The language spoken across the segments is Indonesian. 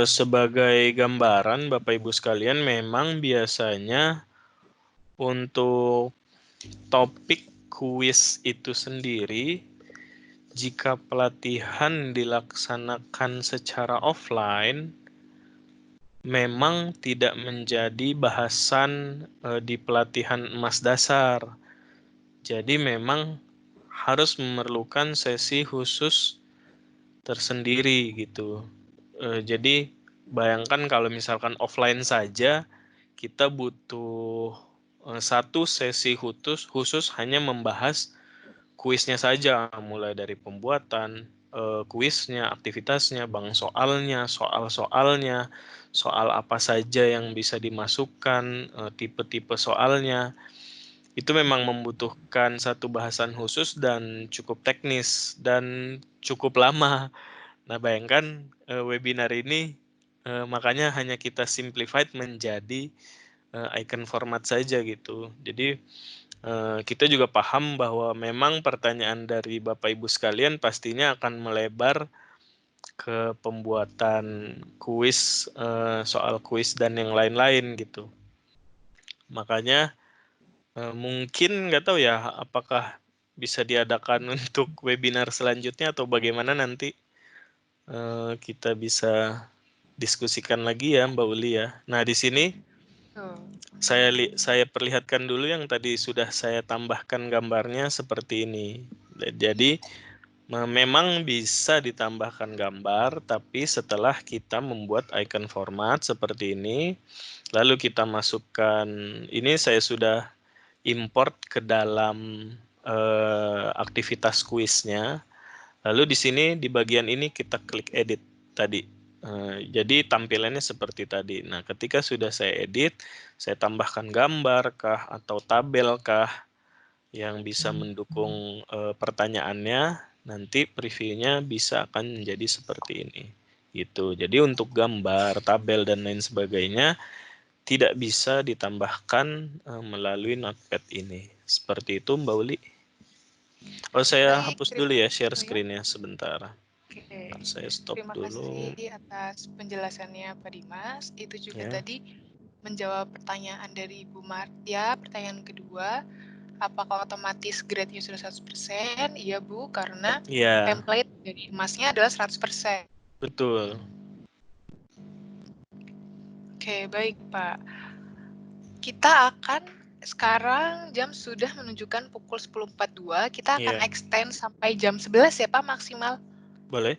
Sebagai gambaran Bapak Ibu sekalian, memang biasanya untuk topik kuis itu sendiri, jika pelatihan dilaksanakan secara offline, memang tidak menjadi bahasan di pelatihan emas dasar. Jadi memang harus memerlukan sesi khusus tersendiri gitu. Jadi bayangkan kalau misalkan offline saja, kita butuh satu sesi khusus hanya membahas kuisnya saja, mulai dari pembuatan kuisnya, aktivitasnya, bank soalnya, soal-soalnya, soal apa saja yang bisa dimasukkan, tipe-tipe soalnya. Itu memang membutuhkan satu bahasan khusus dan cukup teknis dan cukup lama. Nah, bayangkan webinar ini makanya hanya kita simplified menjadi icon format saja gitu. Jadi kita juga paham bahwa memang pertanyaan dari Bapak Ibu sekalian pastinya akan melebar ke pembuatan kuis, soal kuis dan yang lain-lain gitu. Makanya mungkin nggak tahu ya apakah bisa diadakan untuk webinar selanjutnya atau bagaimana nanti kita bisa diskusikan lagi ya Mbak Uli ya. Nah di sini saya perlihatkan dulu yang tadi sudah saya tambahkan gambarnya seperti ini. Jadi memang bisa ditambahkan gambar, tapi setelah kita membuat icon format seperti ini, lalu kita masukkan, ini saya sudah import ke dalam aktivitas kuisnya. Lalu di sini di bagian ini kita klik edit tadi. Jadi tampilannya seperti tadi. Nah, ketika sudah saya edit, saya tambahkan gambar kah atau tabel kah yang bisa mendukung pertanyaannya, nanti previewnya bisa akan menjadi seperti ini. Gitu. Jadi untuk gambar, tabel dan lain sebagainya tidak bisa ditambahkan melalui notepad ini. Seperti itu Mbak Uli. Oh, saya Baik, hapus dulu ya share oh ya. screen-nya sebentar. Oke, Saya stop terima dulu. kasih atas penjelasannya Pak Dimas. Itu juga Ya. tadi menjawab pertanyaan dari Ibu Martia. Pertanyaan kedua, apakah otomatis grade-nya sudah 100%? Iya Bu, karena Iya, template dari emasnya adalah 100%. betul. Oke, baik Pak. Kita akan sekarang jam sudah menunjukkan pukul 10.42. Kita akan Iya, extend sampai jam 11 ya Pak maksimal. boleh.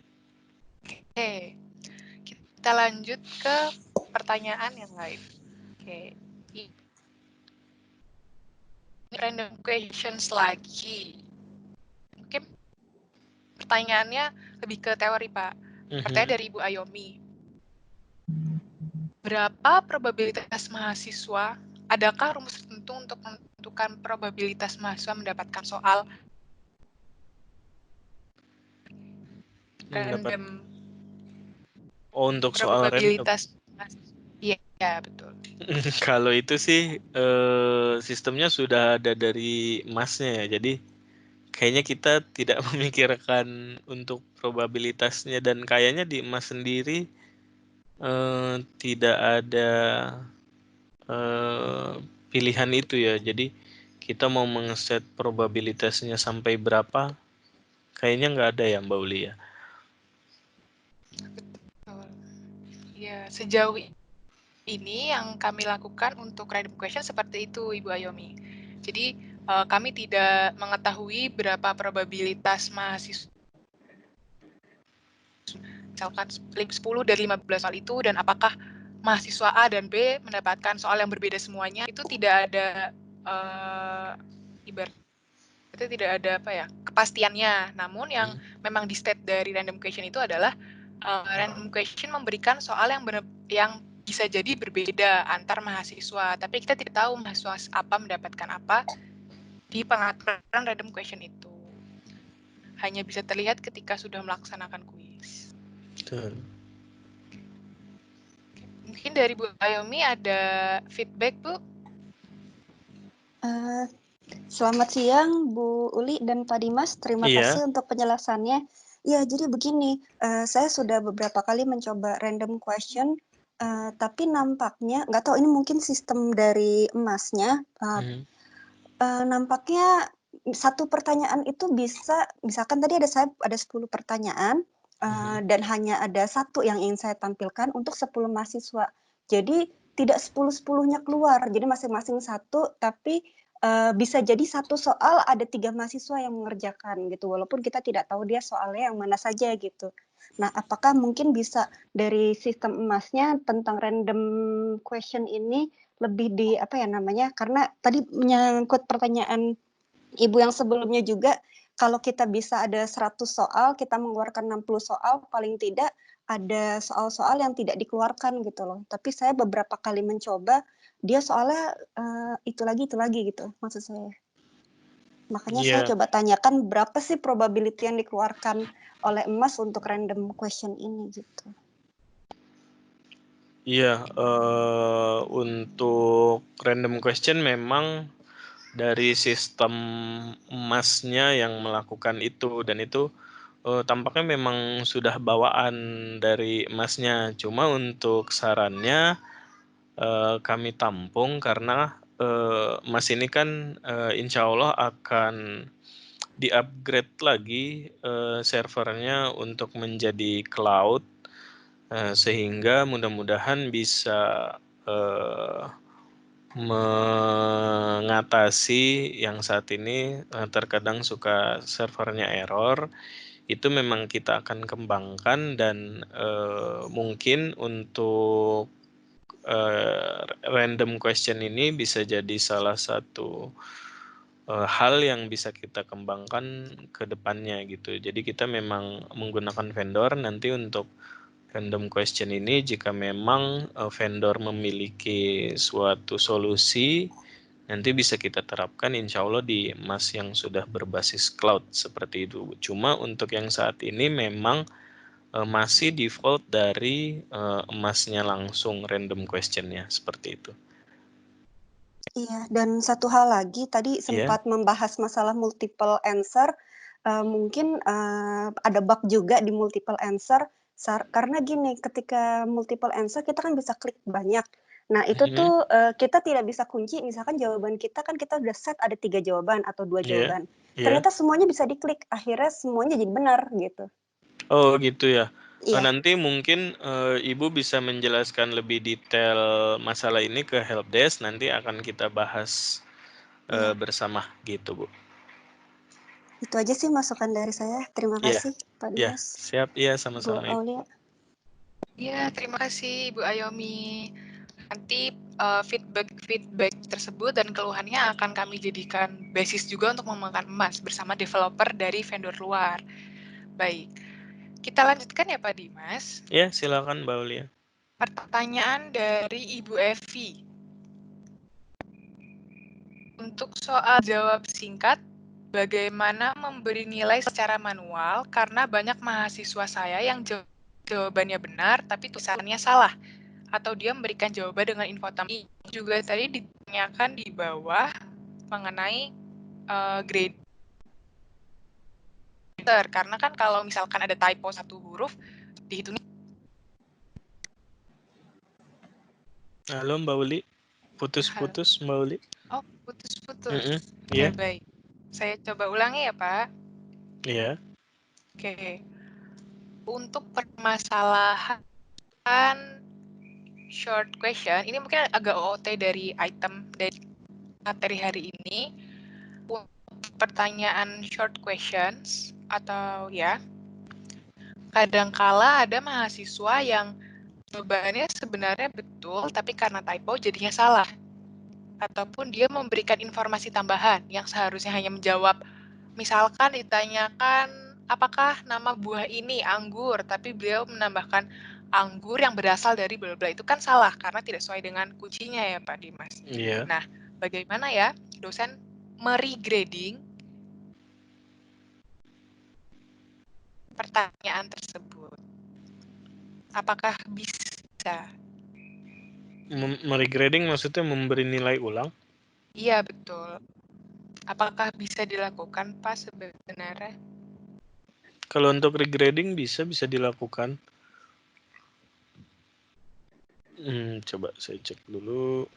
Oke, kita lanjut ke pertanyaan yang lain. Oke, ini random questions lagi. Oke, pertanyaannya lebih ke teori Pak. Pertanyaan dari Ibu Ayomi. Berapa probabilitas mahasiswa? Adakah rumus tertentu untuk menentukan probabilitas mahasiswa mendapatkan soal random? Oh, untuk soal random. Probabilitas. Iya, betul. Kalau itu sih sistemnya sudah ada dari masnya ya. Jadi kayaknya kita tidak memikirkan untuk probabilitasnya dan kayaknya di emas sendiri tidak ada pilihan itu ya. Jadi kita mau mengeset probabilitasnya sampai berapa? Kayaknya nggak ada ya Mbak Uli ya. Betul. Ya, sejauh ini yang kami lakukan untuk random question seperti itu, Ibu Ayomi. Jadi, kami tidak mengetahui berapa probabilitas mahasiswa, misalkan 10 dari 15 soal itu, dan apakah mahasiswa A dan B mendapatkan soal yang berbeda semuanya, itu tidak ada itu tidak ada kepastiannya. Namun yang memang di state dari random question itu adalah random question memberikan soal yang bisa jadi berbeda antar mahasiswa, tapi kita tidak tahu mahasiswa apa mendapatkan apa di pengaturan random question itu. Hanya bisa terlihat ketika sudah melaksanakan kuis. Betul. Mungkin dari Bu Ayomi ada feedback, Bu? Selamat siang Bu Uli dan Pak Dimas, terima kasih untuk penjelasannya. Iya, jadi begini, saya sudah beberapa kali mencoba random question, tapi nampaknya nggak tahu ini mungkin sistem dari Masnya, nampaknya satu pertanyaan itu bisa misalkan tadi saya ada 10 pertanyaan, dan hanya ada 1 yang ingin saya tampilkan untuk 10 mahasiswa. Jadi tidak 10-10-nya keluar, jadi masing-masing 1, tapi bisa jadi 1 soal ada 3 mahasiswa yang mengerjakan gitu, walaupun kita tidak tahu dia soalnya yang mana saja gitu. Nah, apakah mungkin bisa dari sistem Masnya tentang random question ini lebih apa ya namanya, karena tadi menyangkut pertanyaan Ibu yang sebelumnya juga, kalau kita bisa ada 100 soal, kita mengeluarkan 60 soal, paling tidak ada soal-soal yang tidak dikeluarkan gitu loh. Tapi saya beberapa kali mencoba, dia soalnya itu lagi gitu maksud saya. Makanya saya coba tanyakan berapa sih probability yang dikeluarkan oleh Mas untuk random question ini gitu. Iya, untuk random question memang dari sistem Masnya yang melakukan itu, dan itu tampaknya memang sudah bawaan dari Masnya. Cuma untuk sarannya kami tampung karena Mas ini kan insya Allah akan di-upgrade lagi servernya untuk menjadi cloud, sehingga mudah-mudahan bisa mengatasi yang saat ini terkadang suka servernya error. Itu memang kita akan kembangkan, dan mungkin untuk random question ini bisa jadi salah satu hal yang bisa kita kembangkan ke depannya gitu. Jadi kita memang menggunakan vendor nanti untuk random question ini, jika memang vendor memiliki suatu solusi, nanti bisa kita terapkan insya Allah di Mas yang sudah berbasis cloud seperti itu. Cuma untuk yang saat ini memang masih default dari Masnya langsung random questionnya seperti itu. Iya, dan satu hal lagi tadi sempat membahas masalah multiple answer, mungkin ada bug juga di multiple answer, karena gini, ketika multiple answer kita kan bisa klik banyak. Nah itu tuh kita tidak bisa kunci, misalkan jawaban kita kan kita udah set ada 3 jawaban atau 2 jawaban. Ternyata semuanya bisa diklik, akhirnya semuanya jadi benar gitu. Oh gitu ya. Iya. Nanti mungkin Ibu bisa menjelaskan lebih detail masalah ini ke helpdesk, nanti akan kita bahas bersama gitu Bu. Itu aja sih masukan dari saya. Terima kasih Pak Dimas. Siap, iya sama-sama Bu Aulia. Iya, terima kasih Ibu Ayomi. Nanti feedback tersebut dan keluhannya akan kami jadikan basis juga untuk mengembangkan emas bersama developer dari vendor luar. Baik, kita lanjutkan ya Pak Dimas. Ya, silakan Mbak Aulia. Pertanyaan dari Ibu Evi. Untuk soal jawab singkat, bagaimana memberi nilai secara manual karena banyak mahasiswa saya yang jawabannya benar tapi tulisannya salah, atau dia memberikan jawaban dengan info tambahan. Juga tadi ditanyakan di bawah mengenai grade, karena kan kalau misalkan ada typo 1 huruf dihitungnya. Halo Mbak Uli, putus-putus Mbak Uli. Oh, putus-putus. Iya. Baik, saya coba ulangi ya Pak. Iya. Oke, untuk permasalahan short question, ini mungkin agak OOT dari item dari materi hari ini. Pertanyaan short questions atau ya, kadangkala ada mahasiswa yang jawabannya sebenarnya betul, tapi karena typo jadinya salah. Ataupun dia memberikan informasi tambahan yang seharusnya hanya menjawab, misalkan ditanyakan apakah nama buah ini anggur, tapi beliau menambahkan anggur yang berasal dari bla bla. Itu kan salah karena tidak sesuai dengan kuncinya ya Pak Dimas. Iya. Nah, bagaimana ya dosen meregrading pertanyaan tersebut? Apakah bisa? Meregrading maksudnya memberi nilai ulang? Iya, betul. Apakah bisa dilakukan Pak sebenarnya? Kalau untuk regrading bisa dilakukan. Coba saya cek dulu.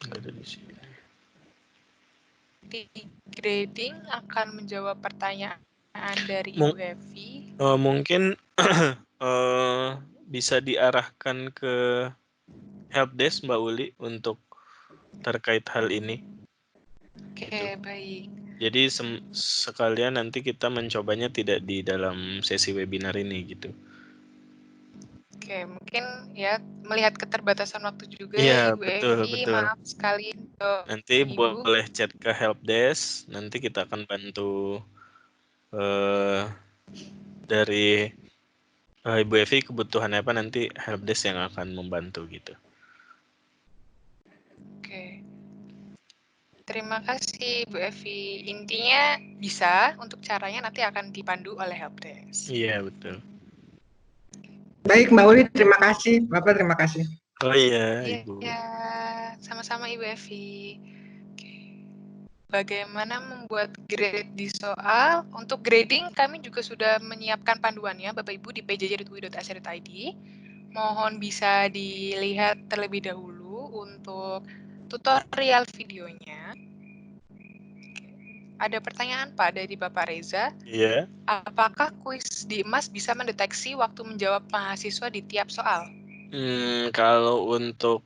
Nggak ada di sini. Grading akan menjawab pertanyaan dari Ibu Evi. Mungkin bisa diarahkan ke helpdesk Mbak Uli untuk terkait hal ini. Oke, Gitu. baik. Jadi sekalian nanti kita mencobanya tidak di dalam sesi webinar ini gitu. Oke, mungkin ya melihat keterbatasan waktu juga Iya, ya Ibu betul. Evi. Maaf sekali untuk Nanti Ibu. boleh chat ke helpdesk, nanti kita akan bantu dari Ibu Evi kebutuhannya apa, nanti helpdesk yang akan membantu gitu. Oke. Terima kasih Bu Evi. Intinya bisa, untuk caranya nanti akan dipandu oleh helpdesk. Iya, betul. Baik Mbak Uli, terima kasih. Bapak terima kasih. Oh iya, Ibu. Iya, sama-sama Ibu Evi. Oke. Bagaimana membuat grade di soal? Untuk grading kami juga sudah menyiapkan panduannya Bapak Ibu di pjj.ui.ac.id. Mohon bisa dilihat terlebih dahulu untuk tutorial videonya. Ada pertanyaan Pak dari Bapak Reza. Iya. Apakah kuis di emas bisa mendeteksi waktu menjawab mahasiswa di tiap soal? Kalau untuk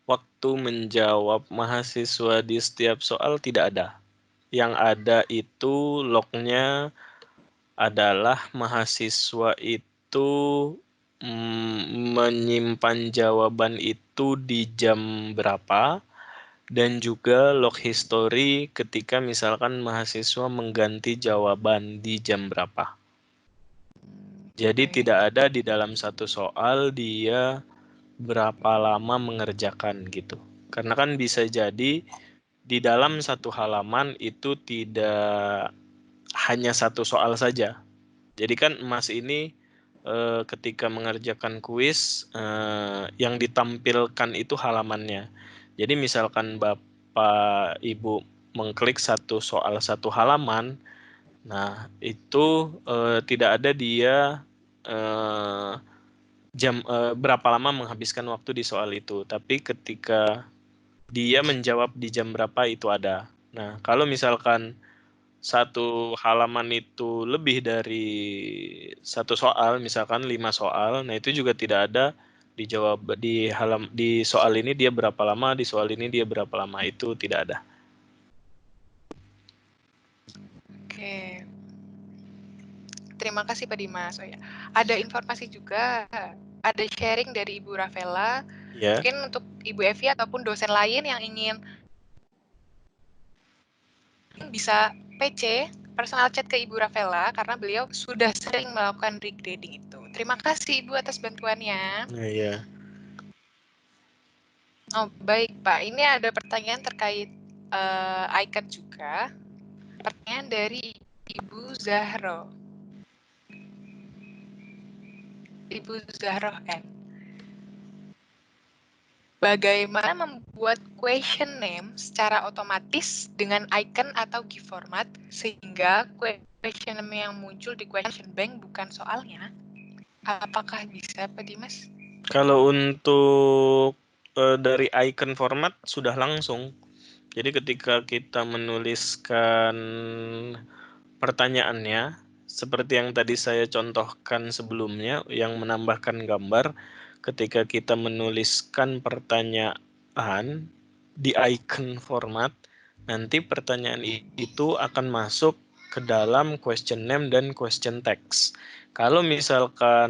waktu menjawab mahasiswa di setiap soal tidak ada. Yang ada itu lognya adalah mahasiswa itu menyimpan jawaban itu di jam berapa, dan juga log history ketika misalkan mahasiswa mengganti jawaban di jam berapa. Jadi tidak ada di dalam satu soal dia berapa lama mengerjakan gitu. Karena kan bisa jadi di dalam satu halaman itu tidak hanya satu soal saja. Jadi kan Mas ini ketika mengerjakan kuis yang ditampilkan itu halamannya. Jadi misalkan Bapak Ibu mengklik satu soal satu halaman, nah itu tidak ada dia berapa lama menghabiskan waktu di soal itu. Tapi ketika dia menjawab di jam berapa itu ada. Nah, kalau misalkan satu halaman itu lebih dari satu soal, misalkan 5 soal, nah itu juga tidak ada dijawab di soal ini dia berapa lama, di soal ini dia berapa lama, itu tidak ada. Oke. Terima kasih Pak Dimas. Oh ya, ada informasi juga, ada sharing dari Ibu Rafaela. Ya. Mungkin untuk Ibu Evi ataupun dosen lain yang ingin bisa PC, personal chat ke Ibu Rafaela karena beliau sudah sering melakukan regrading itu. Terima kasih Ibu atas bantuannya. Iya. Oh, baik Pak. Ini ada pertanyaan terkait icon juga. Pertanyaan dari Ibu Zahro. Ibu Zahro N. Bagaimana membuat question name secara otomatis dengan icon atau GIF format sehingga question name yang muncul di question bank bukan soalnya? Apakah bisa Pak Dimas? Kalau untuk dari icon format sudah langsung. Jadi ketika kita menuliskan pertanyaannya, seperti yang tadi saya contohkan sebelumnya, yang menambahkan gambar, ketika kita menuliskan pertanyaan di icon format, nanti pertanyaan itu akan masuk ke dalam question name dan question text. Kalau misalkan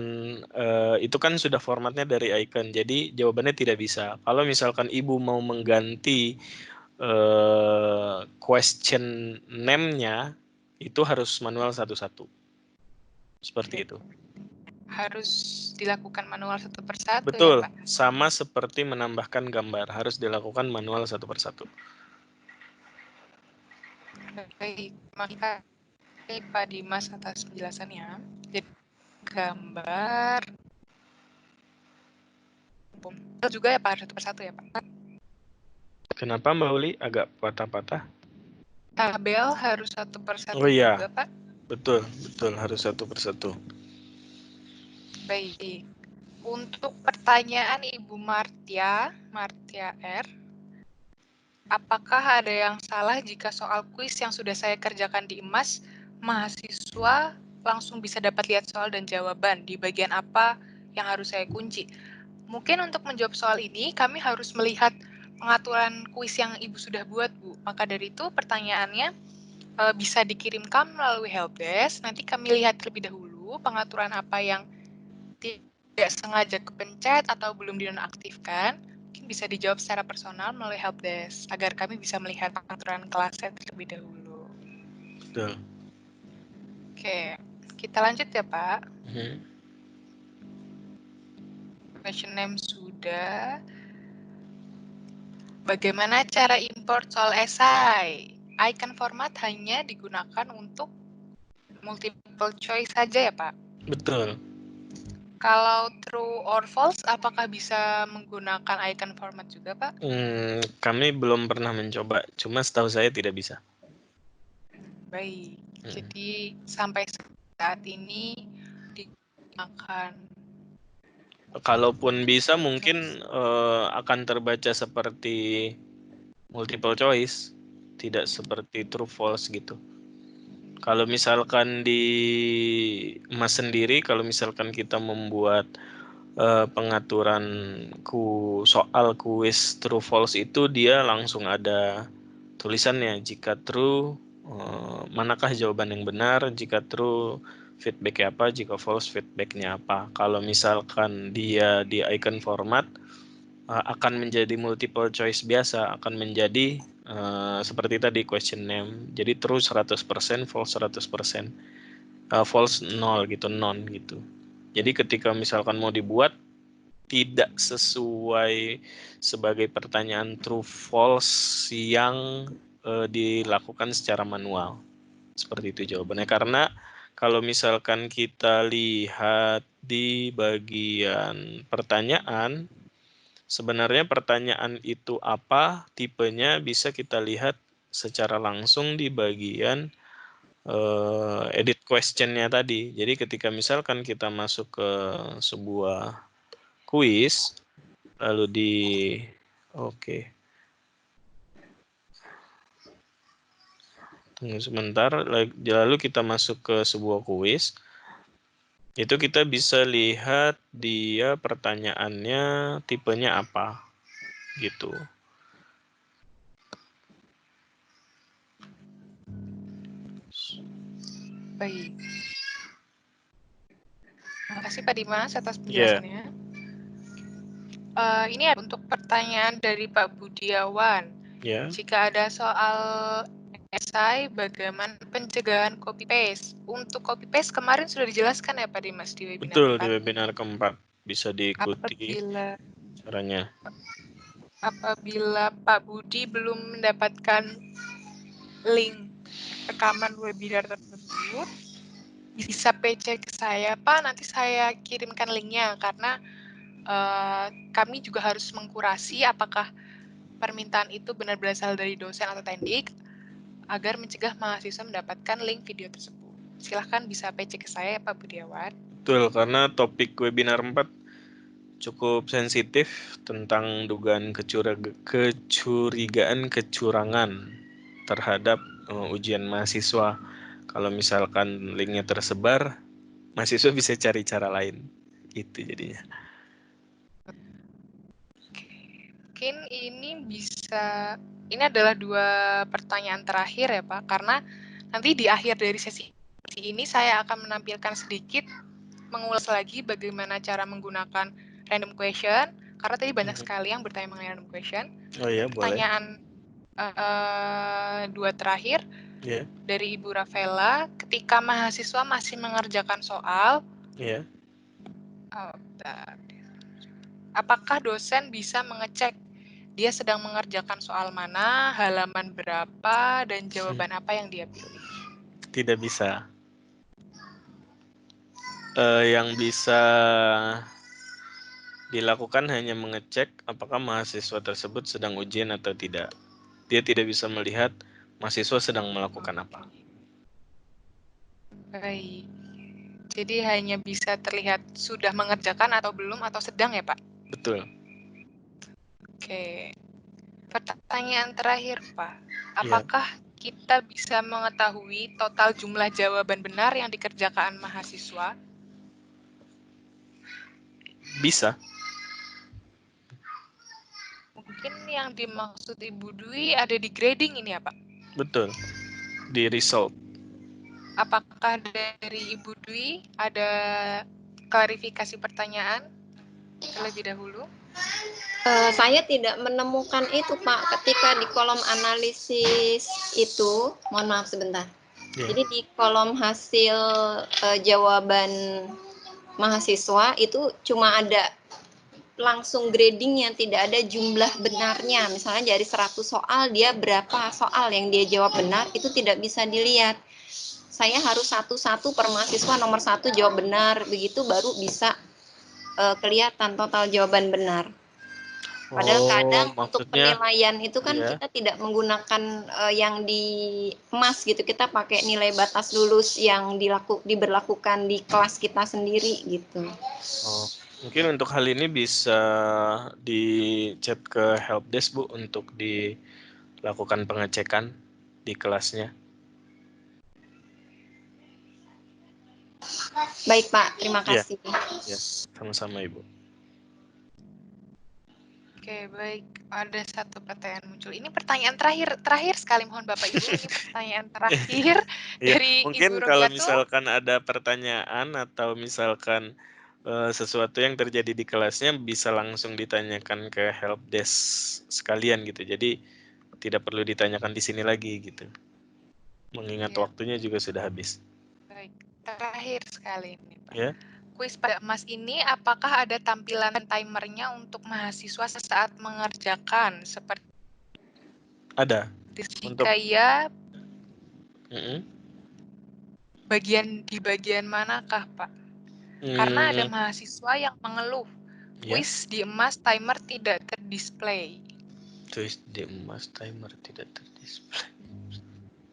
itu kan sudah formatnya dari icon, jadi jawabannya tidak bisa. Kalau misalkan Ibu mau mengganti question name-nya, itu harus manual satu-satu. Seperti itu. Harus dilakukan manual satu persatu. Betul, ya Pak? sama seperti menambahkan gambar, harus dilakukan manual satu persatu. Baik, maka Pak Dimas atas penjelasannya. Jadi gambar juga ya Pak, satu persatu ya Pak. Kenapa Mbak Uli agak patah-patah? Tabel harus satu persatu Oh iya, juga, Pak. betul harus satu persatu. Baik. Untuk pertanyaan Ibu Martia R, apakah ada yang salah jika soal kuis yang sudah saya kerjakan di emas, mahasiswa langsung bisa dapat lihat soal dan jawaban di bagian apa yang harus saya kunci? Mungkin untuk menjawab soal ini, kami harus melihat pengaturan kuis yang Ibu sudah buat, Bu. Maka dari itu pertanyaannya bisa dikirimkan melalui helpdesk. Nanti kami lihat terlebih dahulu pengaturan apa yang tidak sengaja kepencet atau belum dinonaktifkan. Mungkin bisa dijawab secara personal melalui helpdesk agar kami bisa melihat pengaturan kelasnya terlebih dahulu. Betul. Oke, kita lanjut ya, Pak. Question name sudah. Bagaimana cara import soal esai? Icon format hanya digunakan untuk multiple choice saja ya, Pak? Betul. Kalau true or false, apakah bisa menggunakan icon format juga, Pak? Kami belum pernah mencoba, cuma setahu saya tidak bisa. Baik, jadi sampai saat ini digunakan. Kalaupun bisa mungkin akan terbaca seperti multiple choice, tidak seperti true false gitu. Kalau misalkan di emas sendiri, kalau misalkan kita membuat pengaturan soal kuis true false itu dia langsung ada tulisannya. Jika true, manakah jawaban yang benar? Jika true, feedbacknya apa? Jika false, feedbacknya apa? Kalau misalkan dia di icon format, akan menjadi multiple choice biasa, akan menjadi seperti tadi question name. Jadi true 100%, false 100%. False 0 gitu, non gitu. Jadi ketika misalkan mau dibuat tidak sesuai sebagai pertanyaan true false yang dilakukan secara manual. Seperti itu jawabannya. Karena kalau misalkan kita lihat di bagian pertanyaan, sebenarnya pertanyaan itu apa, tipenya bisa kita lihat secara langsung di bagian edit question-nya tadi. Jadi ketika misalkan kita masuk ke sebuah kuis, lalu tunggu sebentar, lalu kita masuk ke sebuah kuis, itu kita bisa lihat dia pertanyaannya tipenya apa, gitu. Baik. Terima kasih Pak Dimas atas penjelasannya. Ini untuk pertanyaan dari Pak Budiawan. Jika ada soal esai, bagaimana pencegahan copy paste? Untuk copy paste kemarin sudah dijelaskan ya Pak Dimas di webinar Betul, 4. di webinar keempat bisa diikuti caranya. Apabila Pak Budi belum mendapatkan link rekaman webinar tersebut, bisa PC ke saya, Pak, nanti saya kirimkan linknya, karena kami juga harus mengkurasi apakah permintaan itu benar berasal dari dosen atau tendik, agar mencegah mahasiswa mendapatkan link video tersebut. Silahkan bisa PC ke saya, Pak Budiawan. Betul, karena topik webinar 4 cukup sensitif tentang dugaan kecurigaan kecurangan terhadap ujian mahasiswa. Kalau misalkan linknya tersebar, mahasiswa bisa cari cara lain. Itu jadinya. Mungkin ini adalah 2 pertanyaan terakhir ya Pak, karena nanti di akhir dari sesi ini saya akan menampilkan sedikit mengulas lagi bagaimana cara menggunakan random question, karena tadi banyak sekali yang bertanya mengenai random question. Oh iya, boleh. Pertanyaan 2 terakhir dari Ibu Rafaela, ketika mahasiswa masih mengerjakan soal, apakah dosen bisa mengecek dia sedang mengerjakan soal mana, halaman berapa, dan jawaban apa yang dia pilih? Tidak bisa. Yang bisa Dilakukan hanya mengecek apakah mahasiswa tersebut sedang ujian atau tidak. Dia tidak bisa melihat mahasiswa sedang melakukan apa. Baik. Jadi hanya bisa terlihat sudah mengerjakan atau belum atau sedang ya, Pak? Betul. Oke. Pertanyaan terakhir, Pak. Ya. Apakah kita bisa mengetahui total jumlah jawaban benar yang dikerjakan mahasiswa? Bisa. Mungkin yang dimaksud Ibu Dwi ada di grading ini ya, Pak? Betul. Di result. Apakah dari Ibu Dwi ada klarifikasi pertanyaan terlebih dahulu? Saya tidak menemukan itu, Pak, ketika di kolom analisis itu. Mohon maaf sebentar. Ya. Jadi di kolom hasil jawaban mahasiswa itu cuma ada langsung grading yang tidak ada jumlah benarnya. Misalnya dari 100 soal dia berapa soal yang dia jawab benar, itu tidak bisa dilihat. Saya harus satu-satu per mahasiswa nomor 1 jawab benar, begitu baru bisa kelihatan total jawaban benar. Padahal kadang untuk penilaian itu kan kita tidak menggunakan yang di emas gitu, kita pakai nilai batas lulus yang diberlakukan di kelas kita sendiri gitu. Oh, mungkin untuk hal ini bisa di chat ke helpdesk Bu untuk dilakukan pengecekan di kelasnya. Baik Pak, terima kasih. Ya, sama-sama Ibu. Oke, baik. Ada satu pertanyaan muncul. Ini pertanyaan terakhir sekali, mohon Bapak Ibu. Ini pertanyaan terakhir dari mungkin Ibu kalau Robiatu. misalkan ada pertanyaan atau misalkan sesuatu yang terjadi di kelasnya bisa langsung ditanyakan ke helpdesk sekalian gitu. Jadi tidak perlu ditanyakan di sini lagi gitu. Mengingat waktunya juga sudah habis. Baik, terakhir sekali ini, Pak. Ya. Kuis pada emas ini apakah ada tampilan timernya untuk mahasiswa sesaat mengerjakan seperti ada? Jika iya, Mm-mm. di bagian manakah, Pak? Karena ada mahasiswa yang mengeluh kuis di emas timer tidak terdisplay. Kuis di emas timer tidak terdisplay.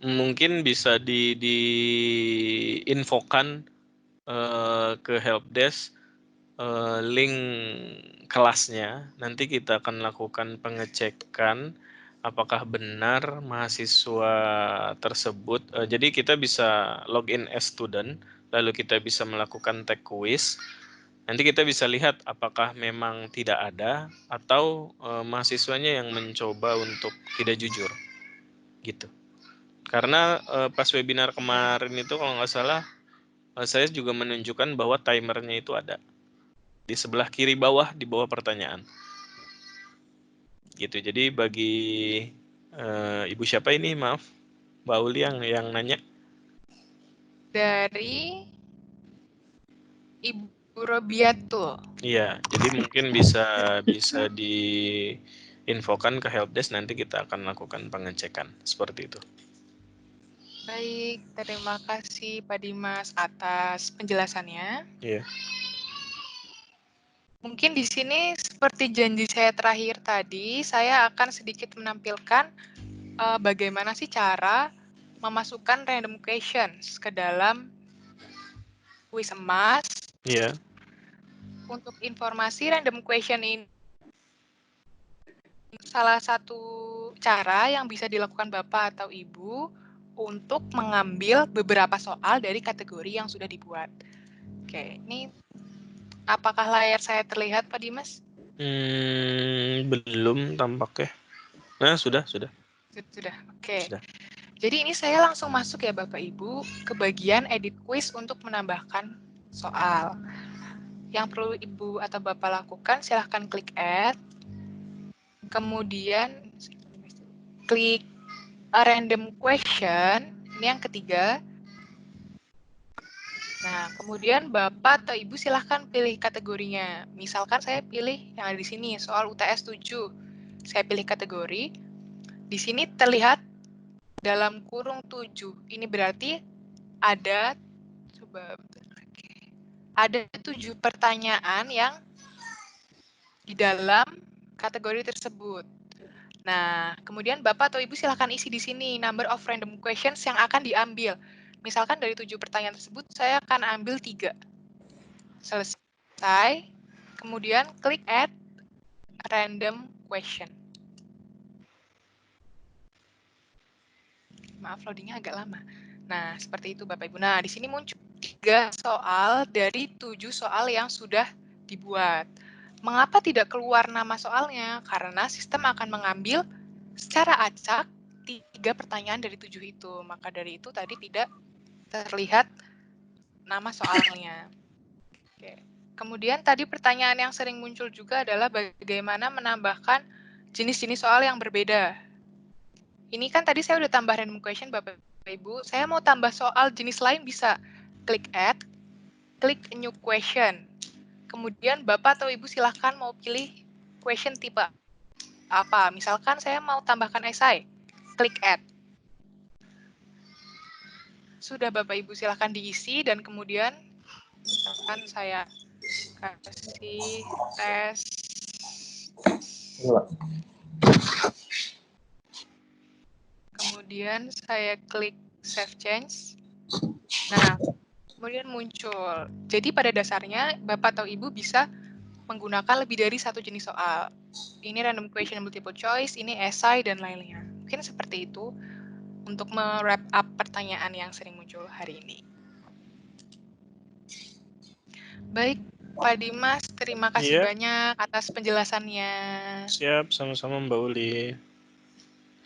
Mungkin bisa diinfokan ke helpdesk link kelasnya. Nanti kita akan lakukan pengecekan apakah benar mahasiswa tersebut. Jadi kita bisa login as student, lalu kita bisa melakukan tag quiz. Nanti kita bisa lihat apakah memang tidak ada atau mahasiswanya yang mencoba untuk tidak jujur, gitu. Karena pas webinar kemarin itu kalau nggak salah, saya juga menunjukkan bahwa timernya itu ada di sebelah kiri bawah di bawah pertanyaan. Gitu. Jadi bagi Ibu siapa ini? Maaf, Mbak Uli yang nanya. Dari Ibu Robiatu. Iya, jadi mungkin bisa diinfokan ke helpdesk, nanti kita akan lakukan pengecekan seperti itu. Baik, terima kasih Pak Dimas atas penjelasannya. Iya. Mungkin di sini seperti janji saya terakhir tadi, saya akan sedikit menampilkan bagaimana sih cara memasukkan random questions ke dalam kuis emas. Iya. Untuk informasi random question ini salah satu cara yang bisa dilakukan Bapak atau Ibu untuk mengambil beberapa soal dari kategori yang sudah dibuat. Oke, ini apakah layar saya terlihat, Pak Dimas? Belum tampaknya. Nah, sudah. Sudah, oke. Sudah. Jadi ini saya langsung masuk ya Bapak Ibu ke bagian edit quiz untuk menambahkan soal. Yang perlu Ibu atau Bapak lakukan silahkan klik add. Kemudian klik a random question, ini yang ketiga. Nah, kemudian Bapak atau Ibu silahkan pilih kategorinya. Misalkan saya pilih yang ada di sini, soal UTS 7. Saya pilih kategori. Di sini terlihat dalam kurung 7. Ini berarti ada, coba, ada 7 pertanyaan yang di dalam kategori tersebut. Nah, kemudian Bapak atau Ibu silahkan isi di sini number of random questions yang akan diambil. Misalkan dari 7 pertanyaan tersebut, saya akan ambil 3. Selesai. Kemudian klik add random question. Maaf, loadingnya agak lama. Nah, seperti itu Bapak Ibu. Nah, di sini muncul 3 soal dari 7 soal yang sudah dibuat. Mengapa tidak keluar nama soalnya? Karena sistem akan mengambil secara acak 3 pertanyaan dari 7 itu. Maka dari itu tadi tidak terlihat nama soalnya. Oke. Kemudian tadi pertanyaan yang sering muncul juga adalah bagaimana menambahkan jenis-jenis soal yang berbeda. Ini kan tadi saya udah tambah random question Bapak Ibu. Saya mau tambah soal jenis lain bisa klik add, klik new question. Kemudian Bapak atau Ibu silahkan mau pilih question tipe apa. Misalkan saya mau tambahkan esai, klik add. Sudah Bapak Ibu silahkan diisi dan kemudian misalkan saya kasih tes. Kemudian saya klik save change. Nah, kemudian muncul. Jadi pada dasarnya Bapak atau Ibu bisa menggunakan lebih dari satu jenis soal. Ini random question multiple choice, ini esai, dan lainnya. Mungkin seperti itu untuk me-wrap up pertanyaan yang sering muncul hari ini. Baik, Pak Dimas, terima kasih banyak atas penjelasannya. Siap, sama-sama Mbak Uli.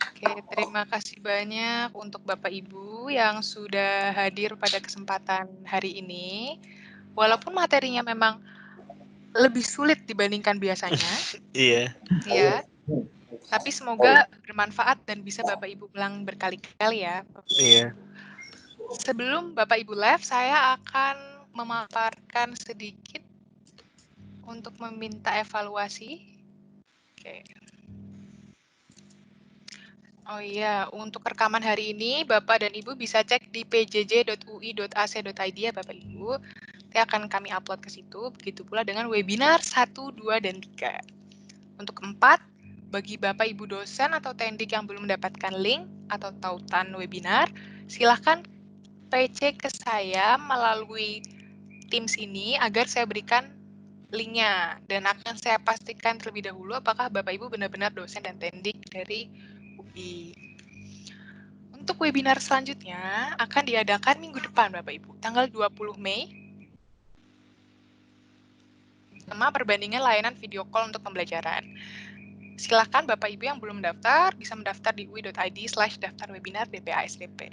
Oke, terima kasih banyak untuk Bapak Ibu yang sudah hadir pada kesempatan hari ini. Walaupun materinya memang lebih sulit dibandingkan biasanya. Iya. Ya. Tapi semoga bermanfaat dan bisa Bapak Ibu ulang berkali-kali ya. Iya. Sebelum Bapak Ibu live, saya akan memaparkan sedikit untuk meminta evaluasi. Oke. Oh iya, untuk rekaman hari ini Bapak dan Ibu bisa cek di pjj.ui.ac.id ya Bapak Ibu. Nanti akan kami upload ke situ, begitu pula dengan webinar 1, 2, dan 3. Untuk 4, bagi Bapak Ibu dosen atau tendik yang belum mendapatkan link atau tautan webinar, silahkan PC ke saya melalui Teams ini agar saya berikan linknya. Dan akan saya pastikan terlebih dahulu apakah Bapak Ibu benar-benar dosen dan tendik dari UI. Untuk webinar selanjutnya akan diadakan minggu depan Bapak Ibu, tanggal 20 Mei. Tema perbandingan layanan video call untuk pembelajaran. Silakan Bapak Ibu yang belum mendaftar bisa mendaftar di ui.id/daftarwebinar DPASDP.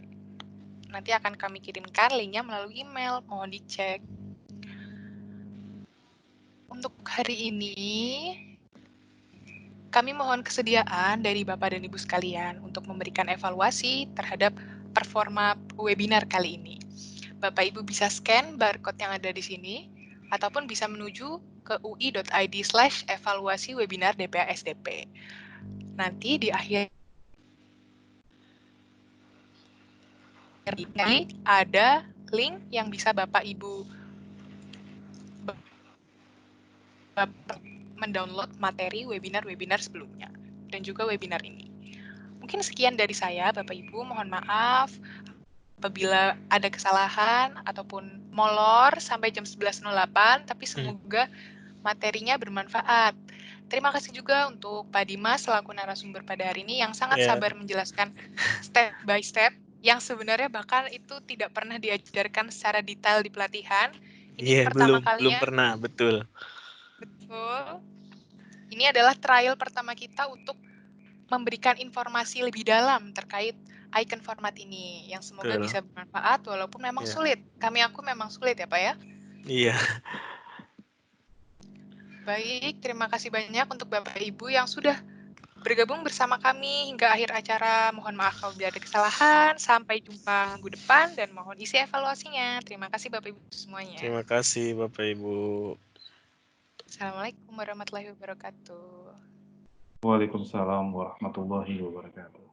Nanti akan kami kirimkan linknya melalui email, mohon dicek. Untuk hari ini, kami mohon kesediaan dari Bapak dan Ibu sekalian untuk memberikan evaluasi terhadap performa webinar kali ini. Bapak Ibu bisa scan barcode yang ada di sini, ataupun bisa menuju ke ui.id/evaluasi webinar DPASDP. Nanti di akhir ini ada link yang bisa Bapak Ibu mendownload materi webinar-webinar sebelumnya dan juga webinar ini. Mungkin sekian dari saya, Bapak Ibu. Mohon maaf apabila ada kesalahan ataupun molor sampai jam 11.08, tapi semoga materinya bermanfaat. Terima kasih juga untuk Pak Dimas selaku narasumber pada hari ini yang sangat sabar menjelaskan step by step yang sebenarnya bahkan itu tidak pernah diajarkan secara detail di pelatihan. Ini pertama kalinya. Belum pernah, betul. Betul. Ini adalah trial pertama kita untuk memberikan informasi lebih dalam terkait icon format ini yang semoga bisa bermanfaat walaupun memang sulit. Kami aku memang sulit ya Pak ya? Iya. Baik, terima kasih banyak untuk Bapak Ibu yang sudah bergabung bersama kami hingga akhir acara. Mohon maaf kalau ada kesalahan. Sampai jumpa minggu depan dan mohon isi evaluasinya. Terima kasih Bapak Ibu semuanya. Terima kasih Bapak Ibu. Assalamualaikum warahmatullahi wabarakatuh. Waalaikumsalam warahmatullahi wabarakatuh.